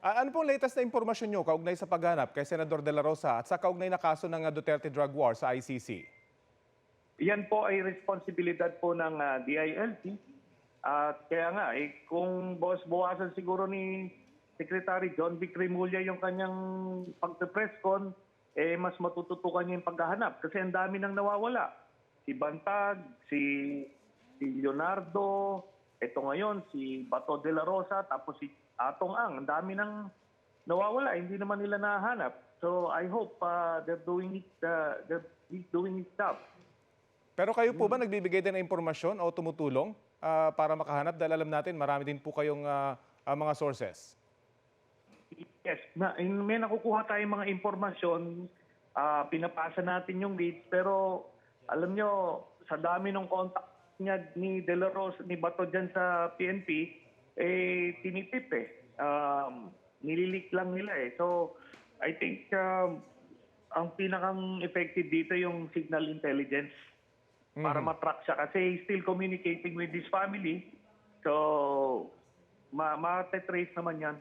Ano pong latest na impormasyon nyo kaugnay sa paghanap kay Senador De La Rosa at sa kaugnay na kaso ng Duterte Drug War sa ICC? Yan po ay responsibilidad po ng DILG. At kaya nga, kung bawasan siguro ni Secretary John Vic Remulla yung kanyang pagpe-presscon, mas matututukan niya yung paghahanap. Kasi ang dami nang nawawala. Si Bantag, si Leonardo, ito ngayon, si Bato de la Rosa, tapos si Atong Ang. Ang dami nang nawawala, hindi naman nila nahanap. So I hope they're doing it job. Pero kayo po ba nagbibigay din ng impormasyon o tumutulong para makahanap? Dahil alam natin marami din po kayong mga sources. Yes, may nakukuha tayong mga impormasyon, pinapasa natin yung leads, pero alam nyo, sa dami ng contact niya ni De La Rosa, ni Bato dyan sa PNP, tinitip nililik lang nila So, I think ang pinakang effective dito yung signal intelligence para matrack siya kasi he's still communicating with his family. So, ma-trace naman yan.